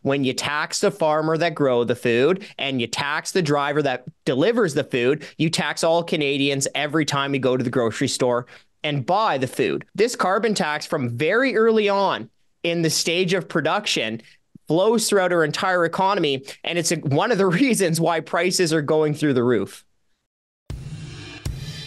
when you tax the farmer that grow the food and you tax the driver that delivers the food, you tax all Canadians every time you go to the grocery store and buy the food. This carbon tax from very early on in the stage of production flows throughout our entire economy. And it's one of the reasons why prices are going through the roof.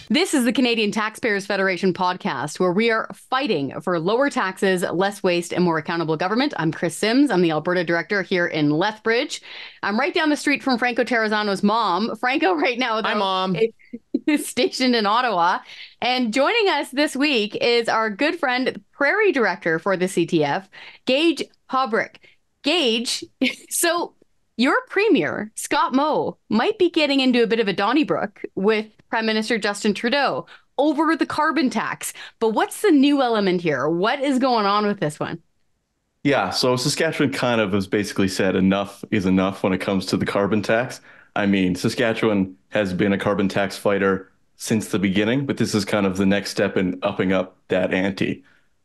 This is the Canadian Taxpayers Federation podcast, where we are fighting for lower taxes, less waste, and more accountable government. I'm Chris Sims. I'm the Alberta director here in Lethbridge. I'm right down the street from Franco Terrazzano's mom. Franco right now, Hi, Mom. is stationed in Ottawa. And joining us this week is our good friend, Prairie Director for the CTF, Gage Hobrick. Gage, so your Premier, Scott Moe, might be getting into a bit of a Donnybrook with Prime Minister Justin Trudeau over the carbon tax. But what's the new element here? What is going on with this one? Yeah, so Saskatchewan kind of has basically said enough is enough when it comes to the carbon tax. I mean, Saskatchewan has been a carbon tax fighter since the beginning, but this is kind of the next step in upping up that ante.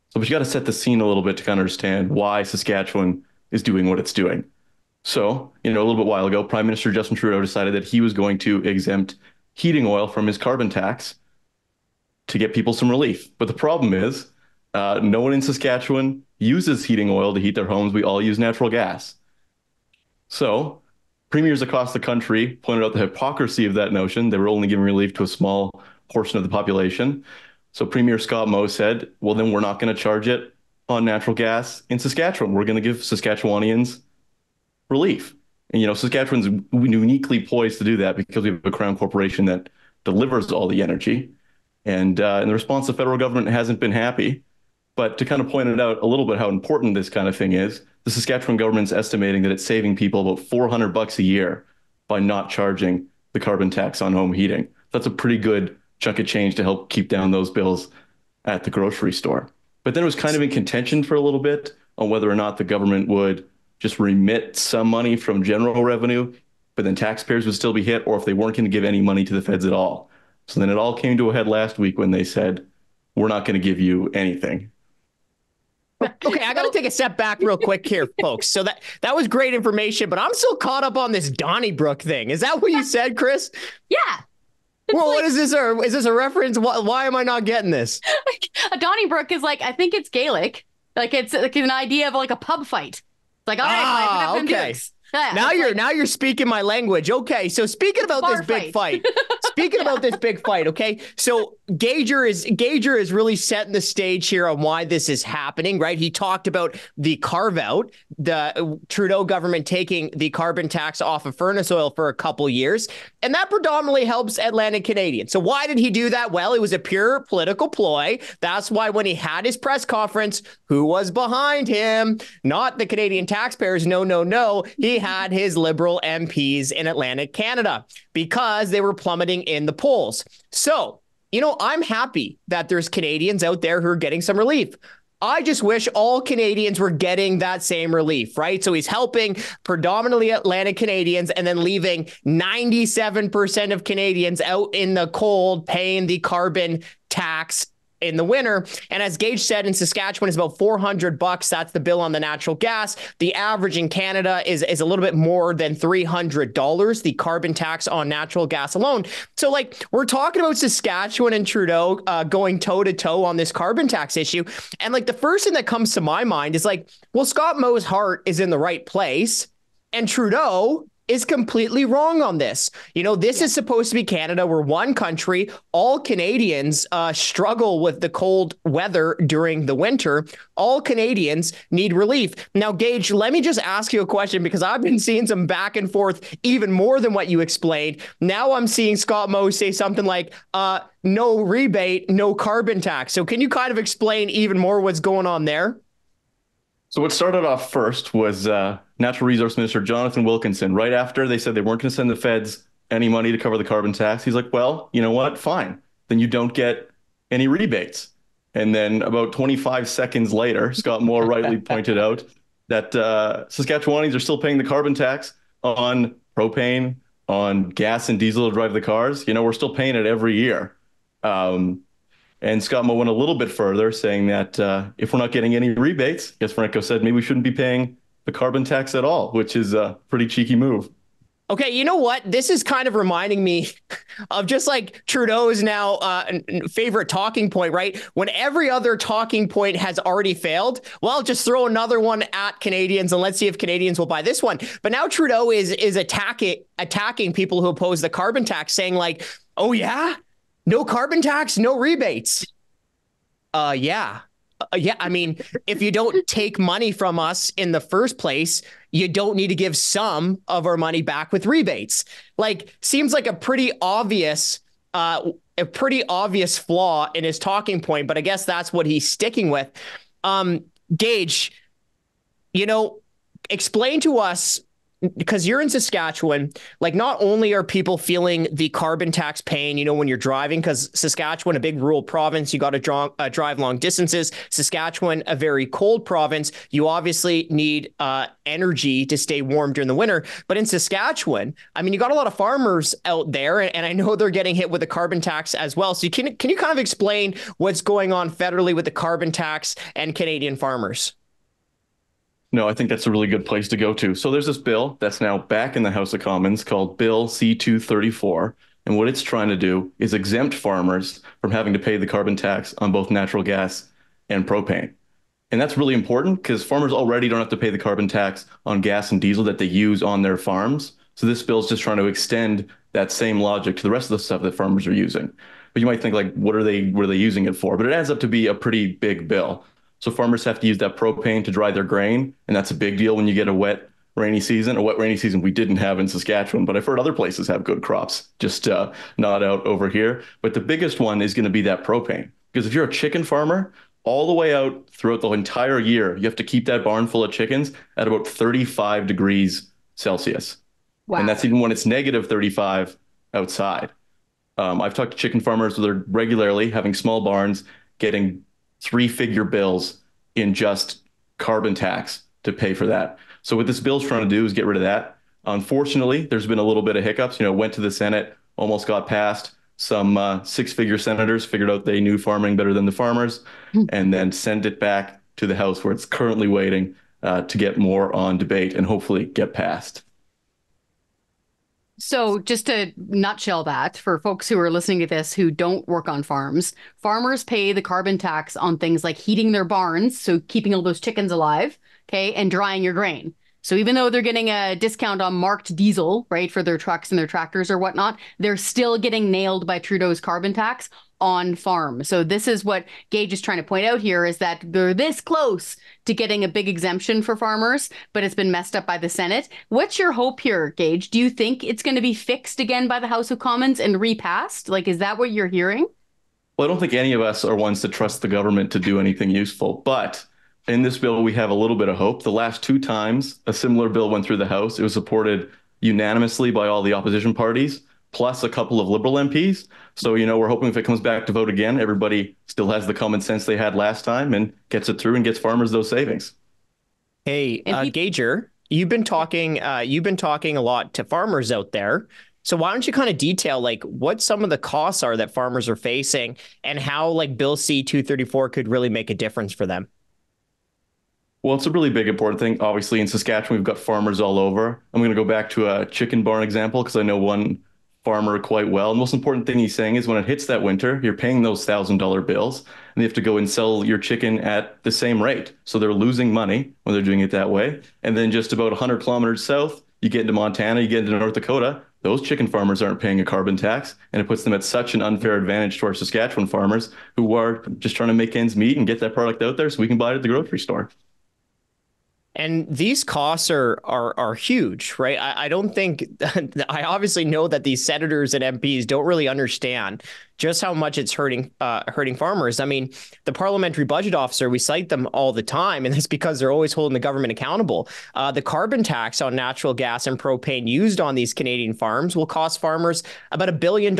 So but you got to set the scene a little bit to kind of understand why Saskatchewan is doing what it's doing. So, a little bit while ago, Prime Minister Justin Trudeau decided that he was going to exempt heating oil from his carbon tax to get people some relief. But the problem is no one in Saskatchewan uses heating oil to heat their homes. We all use natural gas. So premiers across the country pointed out the hypocrisy of that notion. They were only giving relief to a small portion of the population. So Premier Scott Moe said, well, then we're not going to charge it on natural gas in Saskatchewan. We're going to give Saskatchewanians relief. And, Saskatchewan's uniquely poised to do that because we have a crown corporation that delivers all the energy. And in the response, the federal government hasn't been happy. But to kind of point it out a little bit how important this kind of thing is, the Saskatchewan government's estimating that it's saving people about $400 a year by not charging the carbon tax on home heating. That's a pretty good chunk of change to help keep down those bills at the grocery store. But then it was kind of in contention for a little bit on whether or not the government would just remit some money from general revenue, but then taxpayers would still be hit, or if they weren't going to give any money to the feds at all. So then it all came to a head last week when they said, we're not going to give you anything. Okay, I got to take a step back real quick here, folks. So that was great information, but I'm still caught up on this Donnybrook thing. Is that what you said, Chris? Yeah. Well, what is this? Is this a reference? Why am I not getting this? A Donnybrook is I think it's Gaelic. It's like an idea of a pub fight. All right, okay. Yeah, now you're speaking my language. Okay, so speaking about this big fight. Speaking about this big fight, okay? So Gager is really setting the stage here on why this is happening, right? He talked about the carve out, the Trudeau government taking the carbon tax off of furnace oil for a couple years, and that predominantly helps Atlantic Canadians. So why did he do that? Well, it was a pure political ploy. That's why when he had his press conference, who was behind him? Not the Canadian taxpayers. No. He had his Liberal MPs in Atlantic Canada because they were plummeting in the polls. So, I'm happy that there's Canadians out there who are getting some relief. I just wish all Canadians were getting that same relief, right? So he's helping predominantly Atlantic Canadians and then leaving 97% of Canadians out in the cold paying the carbon tax in the winter. And as Gage said, in Saskatchewan is about $400. That's the bill on the natural gas. The average in Canada is a little bit more than $300, the carbon tax on natural gas alone. So we're talking about Saskatchewan and Trudeau going toe to toe on this carbon tax issue. And the first thing that comes to my mind is well, Scott Moe's heart is in the right place and Trudeau is completely wrong on this. This is supposed to be Canada. We're one country. All Canadians struggle with the cold weather during the winter. All Canadians need relief. Now, Gage, let me just ask you a question because I've been seeing some back and forth even more than what you explained. Now I'm seeing Scott Moe say something like, no rebate, no carbon tax. So can you kind of explain even more what's going on there? So what started off first was Natural Resource Minister Jonathan Wilkinson. Right after they said they weren't going to send the feds any money to cover the carbon tax, he's like, well, you know what? Fine. Then you don't get any rebates. And then about 25 seconds later, Scott Moe rightly pointed out that Saskatchewanians are still paying the carbon tax on propane, on gas and diesel to drive the cars. We're still paying it every year. And Scott Moe went a little bit further, saying that if we're not getting any rebates, as Franco said, maybe we shouldn't be paying the carbon tax at all, which is a pretty cheeky move. Okay, you know what? This is kind of reminding me of just like Trudeau's now favorite talking point, right? When every other talking point has already failed, well, just throw another one at Canadians and let's see if Canadians will buy this one. But now Trudeau is attacking people who oppose the carbon tax, saying like, oh yeah, no carbon tax, no rebates. Yeah. I mean, if you don't take money from us in the first place, you don't need to give some of our money back with rebates. Like, seems like a pretty obvious flaw in his talking point, but I guess that's what he's sticking with. Gage, explain to us, because you're in Saskatchewan, like not only are people feeling the carbon tax pain, when you're driving, because Saskatchewan, a big rural province, you got to drive long distances. Saskatchewan, a very cold province. You obviously need energy to stay warm during the winter. But in Saskatchewan, I mean, you got a lot of farmers out there, and I know they're getting hit with the carbon tax as well. So can you kind of explain what's going on federally with the carbon tax and Canadian farmers? No, I think that's a really good place to go to. So there's this bill that's now back in the House of Commons called Bill C-234. And what it's trying to do is exempt farmers from having to pay the carbon tax on both natural gas and propane. And that's really important because farmers already don't have to pay the carbon tax on gas and diesel that they use on their farms. So this bill is just trying to extend that same logic to the rest of the stuff that farmers are using. But you might think, like, what are they using it for? But it adds up to be a pretty big bill. So farmers have to use that propane to dry their grain, and that's a big deal when you get a wet rainy season. A wet rainy season we didn't have in Saskatchewan, but I've heard other places have good crops, just not out over here. But the biggest one is going to be that propane, because if you're a chicken farmer, all the way out throughout the entire year, you have to keep that barn full of chickens at about 35 degrees Celsius. Wow. And that's even when it's negative 35 outside. I've talked to chicken farmers that are regularly having small barns, getting 3-figure bills in just carbon tax to pay for that. So what this bill's trying to do is get rid of that. Unfortunately, there's been a little bit of hiccups. Went to the Senate, almost got passed. Some 6-figure senators figured out they knew farming better than the farmers, and then sent it back to the House, where it's currently waiting to get more on debate and hopefully get passed. So just to nutshell that, for folks who are listening to this who don't work on farms, farmers pay the carbon tax on things like heating their barns, so keeping all those chickens alive, okay, and drying your grain. So even though they're getting a discount on marked diesel, right, for their trucks and their tractors or whatnot, they're still getting nailed by Trudeau's carbon tax on farm. So this is what Gage is trying to point out here, is that they're this close to getting a big exemption for farmers, but it's been messed up by the Senate. What's your hope here, Gage? Do you think it's going to be fixed again by the House of Commons and repassed? Like, is that what you're hearing? Well, I don't think any of us are ones to trust the government to do anything useful, but in this bill, we have a little bit of hope. The last 2 times a similar bill went through the House, it was supported unanimously by all the opposition parties, plus a couple of Liberal MPs. So, we're hoping if it comes back to vote again, everybody still has the common sense they had last time and gets it through and gets farmers those savings. Hey, Gager, you've been talking a lot to farmers out there. So why don't you kind of detail like what some of the costs are that farmers are facing and how like Bill C-234 could really make a difference for them? Well, it's a really big, important thing. Obviously, in Saskatchewan, we've got farmers all over. I'm going to go back to a chicken barn example because I know one farmer quite well. The most important thing he's saying is when it hits that winter, you're paying those $1,000 bills, and they have to go and sell your chicken at the same rate. So they're losing money when they're doing it that way. And then just about 100 kilometers south, you get into Montana, you get into North Dakota, those chicken farmers aren't paying a carbon tax, and it puts them at such an unfair advantage to our Saskatchewan farmers who are just trying to make ends meet and get that product out there so we can buy it at the grocery store. And these costs are huge, right? I don't think I obviously know that these senators and MPs don't really understand just how much it's hurting farmers. I mean, the parliamentary budget officer, we cite them all the time, and that's because they're always holding the government accountable. The carbon tax on natural gas and propane used on these Canadian farms will cost farmers about $1 billion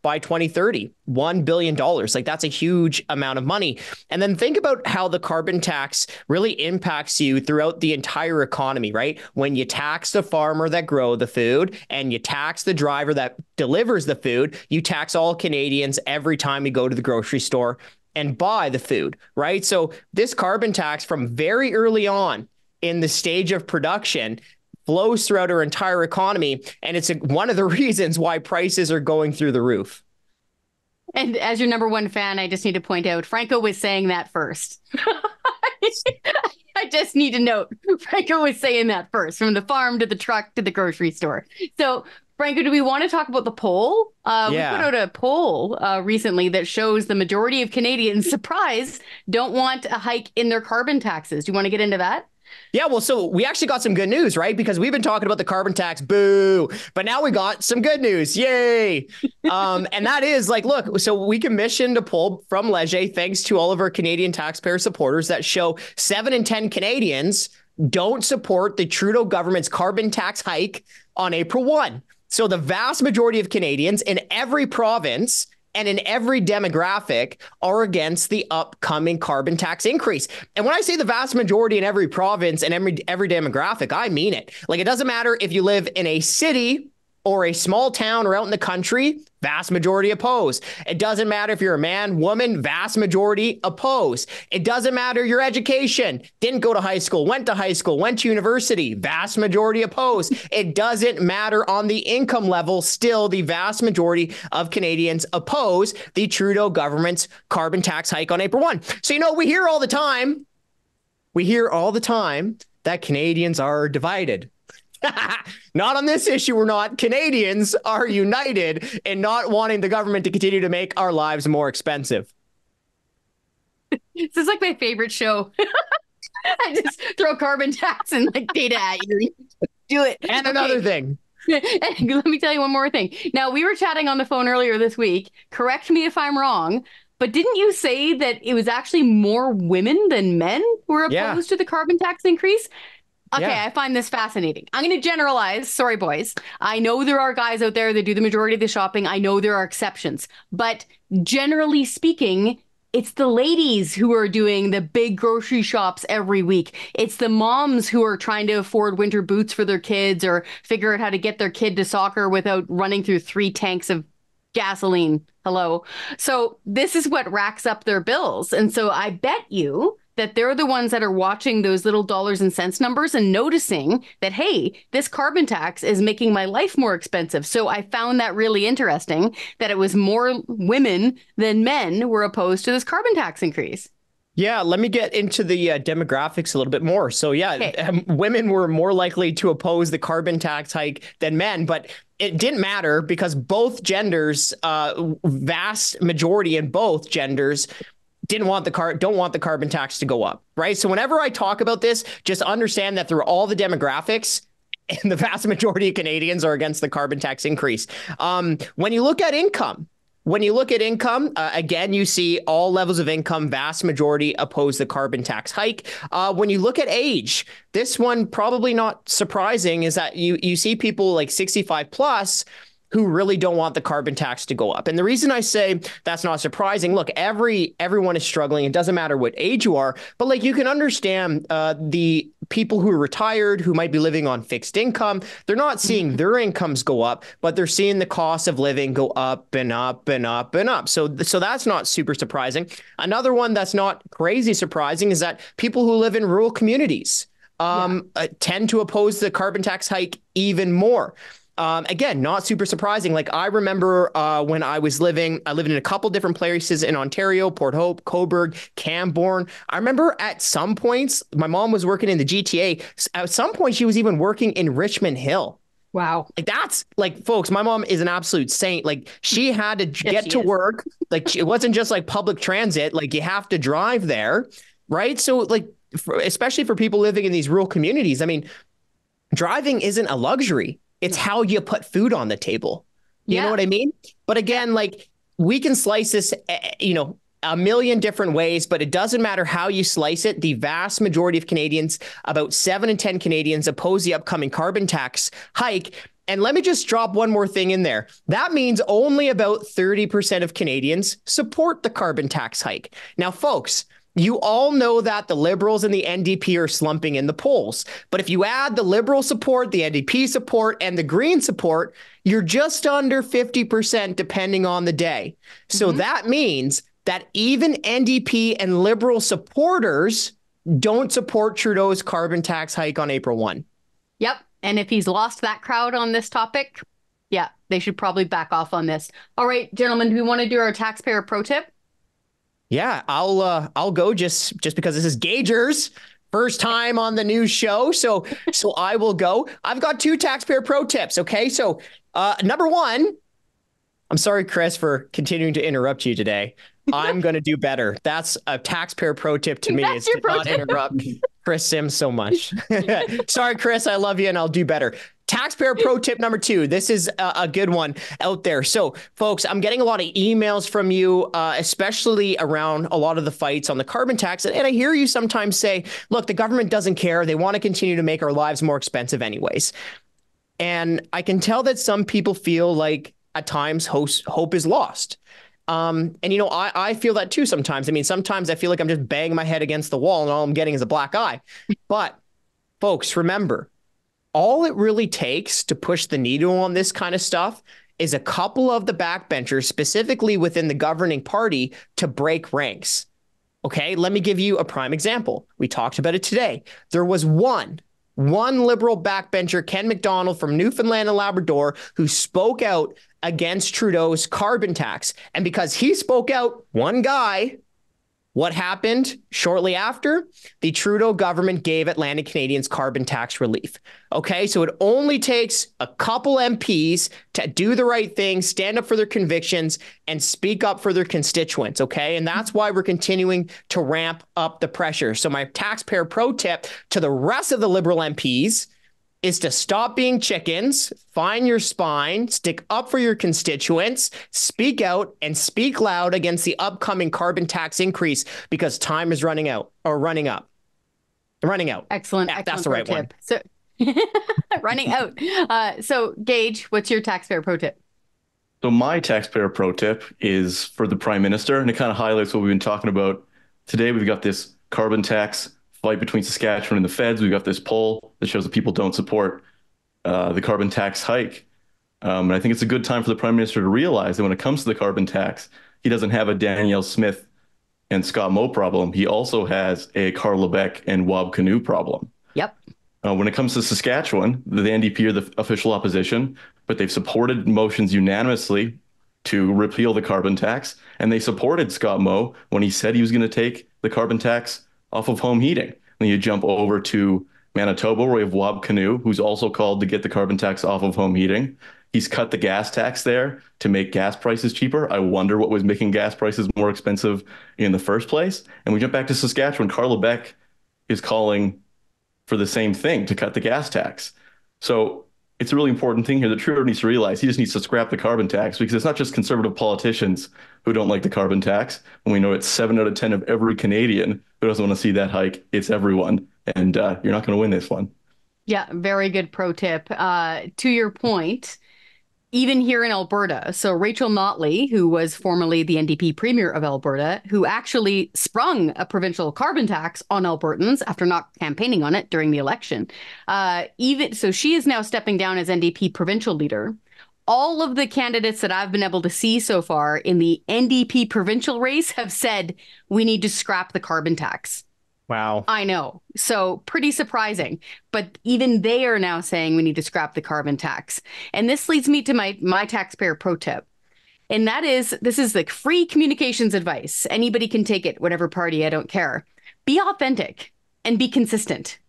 by 2030. $1 billion. Like, that's a huge amount of money. And then think about how the carbon tax really impacts you throughout the entire economy, right? When you tax the farmer that grow the food and you tax the driver that delivers the food, you tax all Canadians every time you go to the grocery store and buy the food, right? So this carbon tax from very early on in the stage of production flows throughout our entire economy. And it's one of the reasons why prices are going through the roof. And as your number one fan, I just need to point out, Franco was saying that first. I just need to note, Franco was saying that first, from the farm to the truck to the grocery store. So, Franco, do we want to talk about the poll? We put out a poll recently that shows the majority of Canadians, surprise, don't want a hike in their carbon taxes. Do you want to get into that? Yeah, well, so we actually got some good news, right? Because we've been talking about the carbon tax, boo, but now we got some good news, yay. And that is like, look, so we commissioned a poll from Leger, thanks to all of our Canadian taxpayer supporters, that show 7 in 10 Canadians don't support the Trudeau government's carbon tax hike on April 1. So the vast majority of Canadians in every province and in every demographic are against the upcoming carbon tax increase. And when I say the vast majority in every province and every demographic, I mean it. Like, it doesn't matter if you live in a city or a small town or out in the country, vast majority oppose. It doesn't matter if you're a man, woman, vast majority oppose. It doesn't matter your education, didn't go to high school, went to university, vast majority oppose. It doesn't matter on the income level, still the vast majority of Canadians oppose the Trudeau government's carbon tax hike on April 1. So, we hear all the time that Canadians are divided. Not on this issue, we're not. Canadians are united in not wanting the government to continue to make our lives more expensive. This is like my favorite show. I just throw carbon tax and data at you. Do it. And another thing. Let me tell you one more thing. Now, we were chatting on the phone earlier this week. Correct me if I'm wrong, but didn't you say that it was actually more women than men who were opposed to the carbon tax increase? Okay, I find this fascinating. I'm going to generalize. Sorry, boys. I know there are guys out there that do the majority of the shopping. I know there are exceptions. But generally speaking, it's the ladies who are doing the big grocery shops every week. It's the moms who are trying to afford winter boots for their kids or figure out how to get their kid to soccer without running through 3 tanks of gasoline. Hello. So this is what racks up their bills. And so I bet you that they're the ones that are watching those little dollars and cents numbers and noticing that, hey, this carbon tax is making my life more expensive. So I found that really interesting that it was more women than men were opposed to this carbon tax increase. Yeah, let me get into the demographics a little bit more. So women were more likely to oppose the carbon tax hike than men, but it didn't matter because both genders, vast majority in both genders, don't want the carbon tax to go up, right? So whenever I talk about this, just understand that through all the demographics, and the vast majority of Canadians are against the carbon tax increase. When you look at income, again, you see all levels of income, vast majority oppose the carbon tax hike. When you look at age, this one probably not surprising is that you see people like 65 plus who really don't want the carbon tax to go up. And the reason I say that's not surprising, look, everyone is struggling. It doesn't matter what age you are, but you can understand the people who are retired, who might be living on fixed income, they're not seeing their incomes go up, but they're seeing the cost of living go up and up and up and up. So that's not super surprising. Another one that's not crazy surprising is that people who live in rural communities tend to oppose the carbon tax hike even more. Again, not super surprising. I remember when I lived in a couple different places in Ontario, Port Hope, Cobourg, Camborne. I remember at some points, my mom was working in the GTA. At some point, she was even working in Richmond Hill. Wow. That's folks, my mom is an absolute saint. She had to get to work. It wasn't just public transit. You have to drive there. Right. So especially for people living in these rural communities, I mean, driving isn't a luxury. It's how you put food on the table. You know what I mean? But again, we can slice this, a million different ways, but it doesn't matter how you slice it. The vast majority of Canadians, about 7 in 10 Canadians, oppose the upcoming carbon tax hike. And let me just drop one more thing in there. That means only about 30% of Canadians support the carbon tax hike. Now, folks, you all know that the Liberals and the NDP are slumping in the polls. But if you add the Liberal support, the NDP support, and the Green support, you're just under 50% depending on the day. So that means that even NDP and Liberal supporters don't support Trudeau's carbon tax hike on April 1. Yep. And if he's lost that crowd on this topic, yeah, they should probably back off on this. All right, gentlemen, do we want to do our taxpayer pro tip? Yeah, I'll go just because this is Gager's first time on the new show. So I will go. I've got 2 taxpayer pro tips. Okay. So number 1, I'm sorry, Chris, for continuing to interrupt you today. I'm going to do better. That's a taxpayer pro tip to me. Is to not interrupt Chris Sims so much. Sorry, Chris, I love you and I'll do better. Taxpayer pro tip number 2. This is a good one out there. So, folks, I'm getting a lot of emails from you, especially around a lot of the fights on the carbon tax. And I hear you sometimes say, look, the government doesn't care. They want to continue to make our lives more expensive anyways. And I can tell that some people feel like at times hope is lost. And, I feel that too sometimes. I mean, sometimes I feel like I'm just banging my head against the wall and all I'm getting is a black eye. But, folks, remember, all it really takes to push the needle on this kind of stuff is a couple of the backbenchers, specifically within the governing party, to break ranks. Okay, let me give you a prime example. We talked about it today. There was one Liberal backbencher, Ken McDonald from Newfoundland and Labrador, who spoke out against Trudeau's carbon tax. And because he spoke out, one guy, what happened shortly after? The Trudeau government gave Atlantic Canadians carbon tax relief. Okay, so it only takes a couple MPs to do the right thing, stand up for their convictions, and speak up for their constituents. Okay, and that's why we're continuing to ramp up the pressure. So my taxpayer pro tip to the rest of the Liberal MPs is to stop being chickens, find your spine, stick up for your constituents, speak out, and speak loud against the upcoming carbon tax increase because time is running out. Excellent. Yeah, that's the right one. So running out. So Gage, what's your taxpayer pro tip? So my taxpayer pro tip is for the Prime Minister, and it kind of highlights what we've been talking about today. We've got this carbon tax fight between Saskatchewan and the feds. We've got this poll that shows that people don't support the carbon tax hike. And I think it's a good time for the Prime Minister to realize that when it comes to the carbon tax, he doesn't have a Danielle Smith and Scott Moe problem. He also has a Carl Lebec and Wab Kinew problem. Yep. When it comes to Saskatchewan, the NDP are the official opposition, but they've supported motions unanimously to repeal the carbon tax. And they supported Scott Moe when he said he was going to take the carbon tax off of home heating. Then you jump over to Manitoba, where we have Wab Kinew, who's also called to get the carbon tax off of home heating. He's cut the gas tax there to make gas prices cheaper. I wonder what was making gas prices more expensive in the first place. And we jump back to Saskatchewan. Carl Lebec is calling for the same thing, to cut the gas tax. So it's a really important thing here that Trudeau needs to realize. He just needs to scrap the carbon tax, because it's not just conservative politicians who don't like the carbon tax. And we know it's 7 out of 10 of every Canadian who doesn't want to see that hike. It's everyone. And you're not going to win this one. Yeah, very good pro tip. To your point, even here in Alberta, so Rachel Notley, who was formerly the NDP Premier of Alberta, who actually sprung a provincial carbon tax on Albertans after not campaigning on it during the election. So she is now stepping down as NDP provincial leader. All of the candidates that I've been able to see so far in the NDP provincial race have said we need to scrap the carbon tax. Wow. I know. So pretty surprising. But even they are now saying we need to scrap the carbon tax. And this leads me to my taxpayer pro tip. And that is, this is like free communications advice. Anybody can take it, whatever party, I don't care. Be authentic and be consistent.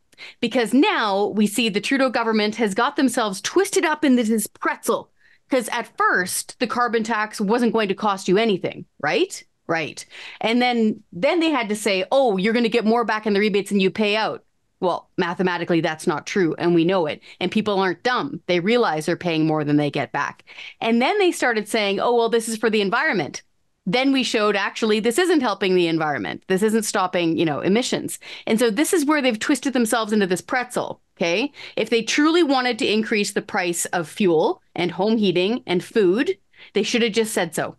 Because now we see the Trudeau government has got themselves twisted up into this pretzel. Because at first, the carbon tax wasn't going to cost you anything, right? Right. And then they had to say, oh, you're going to get more back in the rebates than you pay out. Well, mathematically, that's not true. And we know it. And people aren't dumb. They realize they're paying more than they get back. And then they started saying, oh, well, this is for the environment. Then we showed actually this isn't helping the environment. This isn't stopping, emissions. And so this is where they've twisted themselves into this pretzel. OK, if they truly wanted to increase the price of fuel and home heating and food, they should have just said so.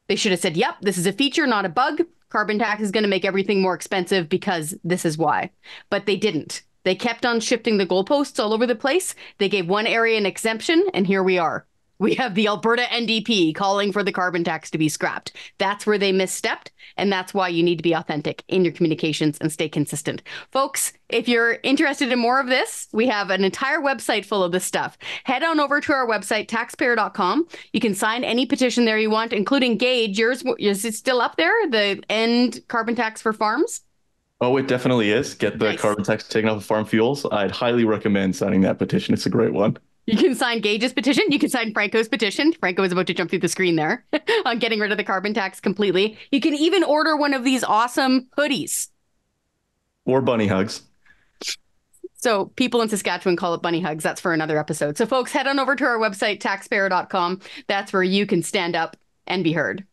They should have said, yep, this is a feature, not a bug. Carbon tax is going to make everything more expensive because this is why. But they didn't. They kept on shifting the goalposts all over the place. They gave one area an exemption, and here we are. We have the Alberta NDP calling for the carbon tax to be scrapped. That's where they misstepped, and that's why you need to be authentic in your communications and stay consistent. Folks, if you're interested in more of this, we have an entire website full of this stuff. Head on over to our website, taxpayer.com. You can sign any petition there you want, including Gage. Yours, is it still up there? The end carbon tax for farms? Oh, it definitely is. Get the carbon tax taken off of farm fuels. I'd highly recommend signing that petition. It's a great one. You can sign Gage's petition. You can sign Franco's petition. Franco is about to jump through the screen there on getting rid of the carbon tax completely. You can even order one of these awesome hoodies. Or bunny hugs. So people in Saskatchewan call it bunny hugs. That's for another episode. So folks, head on over to our website, taxpayer.com. That's where you can stand up and be heard.